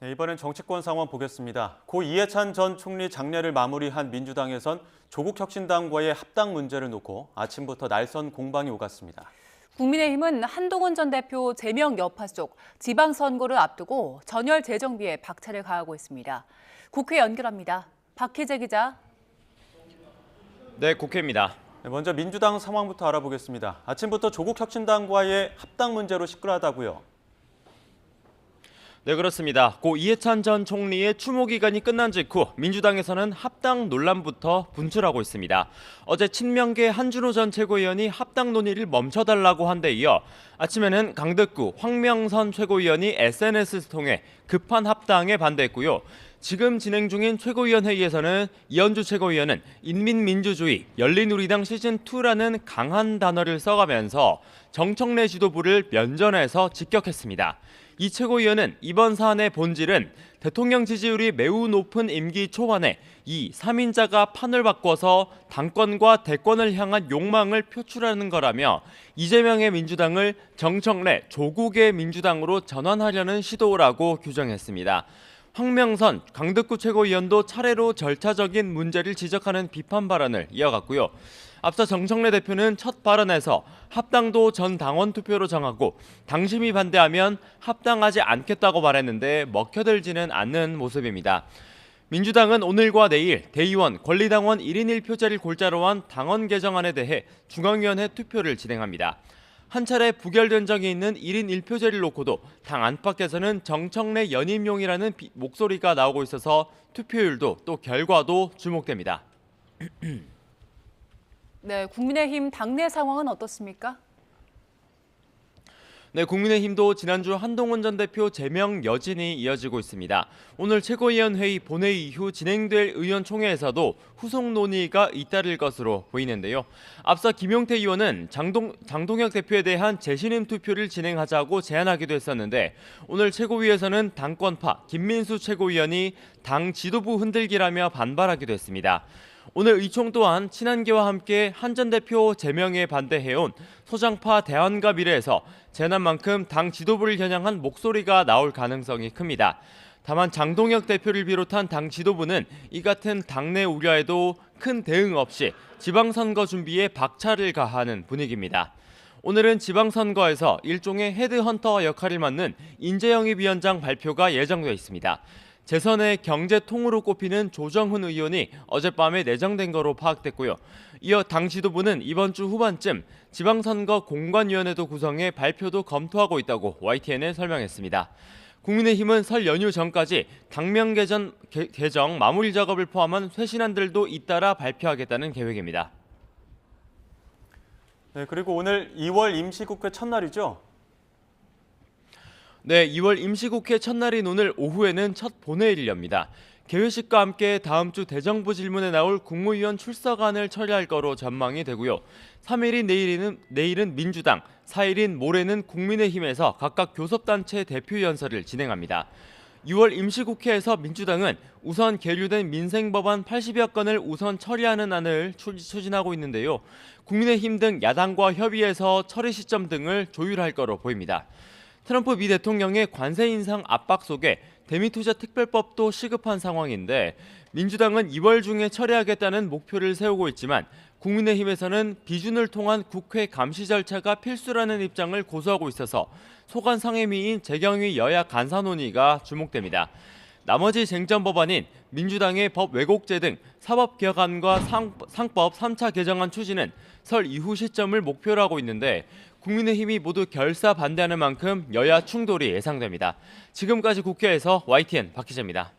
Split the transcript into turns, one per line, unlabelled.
네, 이번엔 정치권 상황 보겠습니다. 고 이해찬 전 총리 장례를 마무리한 민주당에선 조국혁신당과의 합당 문제를 놓고 아침부터 날선 공방이 오갔습니다.
국민의힘은 한동훈 전 대표 제명 여파 속 지방선거를 앞두고 전열 재정비에 박차를 가하고 있습니다. 국회 연결합니다. 박희재 기자.
네, 국회입니다.
네, 먼저 민주당 상황부터 알아보겠습니다. 아침부터 조국혁신당과의 합당 문제로 시끌하다고요.
네, 그렇습니다. 고 이해찬 전 총리의 추모 기간이 끝난 직후 민주당에서는 합당 논란부터 분출하고 있습니다. 어제 친명계 한준호 전 최고위원이 합당 논의를 멈춰달라고 한 데 이어 아침에는 강덕구 황명선 최고위원이 SNS를 통해 급한 합당에 반대했고요. 지금 진행 중인 최고위원 회의에서는 이현주 최고위원은 인민민주주의, 열린우리당 시즌2라는 강한 단어를 써가면서 정청래 지도부를 면전에서 직격했습니다. 이 최고위원은 이번 사안의 본질은 대통령 지지율이 매우 높은 임기 초반에 이 3인자가 판을 바꿔서 당권과 대권을 향한 욕망을 표출하는 거라며 이재명의 민주당을 정청래 조국의 민주당으로 전환하려는 시도라고 규정했습니다. 황명선 강덕구 최고위원도 차례로 절차적인 문제를 지적하는 비판 발언을 이어갔고요. 앞서 정청래 대표는 첫 발언에서 합당도 전 당원 투표로 정하고 당심이 반대하면 합당하지 않겠다고 말했는데 먹혀들지는 않는 모습입니다. 민주당은 오늘과 내일 대의원, 권리당원 1인 1표제를 골자로 한 당원 개정안에 대해 중앙위원회 투표를 진행합니다. 한 차례 부결된 적이 있는 1인 1표제를 놓고도 당 안팎에서는 정청래 연임용이라는 목소리가 나오고 있어서 투표율도 또 결과도 주목됩니다.
네, 국민의힘 당내 상황은 어떻습니까?
네, 국민의힘도 지난주 한동훈 전 대표 제명 여진이 이어지고 있습니다. 오늘 최고위원 회의 본회의 이후 진행될 의원총회에서도 후속 논의가 잇따를 것으로 보이는데요. 앞서 김용태 의원은 장동혁 대표에 대한 재신임 투표를 진행하자고 제안하기도 했었는데 오늘 최고위에서는 당권파 김민수 최고위원이 당 지도부 흔들기라며 반발하기도 했습니다. 오늘 의총 또한 친한계와 함께 한 전 대표 제명에 반대해온 소장파 대안과 미래에서 재난만큼 당 지도부를 겨냥한 목소리가 나올 가능성이 큽니다. 다만 장동혁 대표를 비롯한 당 지도부는 이 같은 당내 우려에도 큰 대응 없이 지방선거 준비에 박차를 가하는 분위기입니다. 오늘은 지방선거에서 일종의 헤드헌터 역할을 맡는 인재영입 위원장 발표가 예정되어 있습니다. 재선의 경제통으로 꼽히는 조정훈 의원이 어젯밤에 내정된 거로 파악됐고요. 이어 당 지도부는 이번 주 후반쯤 지방선거 공관위원회도 구성해 발표도 검토하고 있다고 YTN에 설명했습니다. 국민의힘은 설 연휴 전까지 당명 개정 마무리 작업을 포함한 쇄신안들도 잇따라 발표하겠다는 계획입니다.
네, 그리고 오늘 2월 임시국회 첫날이죠.
네, 2월 임시국회 첫날인 오늘 오후에는 첫 본회의를 엽니다. 개회식과 함께 다음 주 대정부 질문에 나올 국무위원 출석안을 처리할 거로 전망이 되고요. 3일인 내일은 민주당, 4일인 모레는 국민의힘에서 각각 교섭단체 대표 연설을 진행합니다. 6월 임시국회에서 민주당은 우선 계류된 민생법안 80여 건을 우선 처리하는 안을 추진하고 있는데요. 국민의힘 등 야당과 협의해서 처리 시점 등을 조율할 거로 보입니다. 트럼프 미 대통령의 관세 인상 압박 속에 대미투자 특별법도 시급한 상황인데 민주당은 2월 중에 처리하겠다는 목표를 세우고 있지만 국민의힘에서는 비준을 통한 국회 감시 절차가 필수라는 입장을 고수하고 있어서 소관 상임위인 재경위 여야 간사 논의가 주목됩니다. 나머지 쟁점 법안인 민주당의 법 왜곡죄 등 사법개혁안과 상법 3차 개정안 추진은 설 이후 시점을 목표로 하고 있는데 국민의힘이 모두 결사 반대하는 만큼 여야 충돌이 예상됩니다. 지금까지 국회에서 YTN 박희재입니다.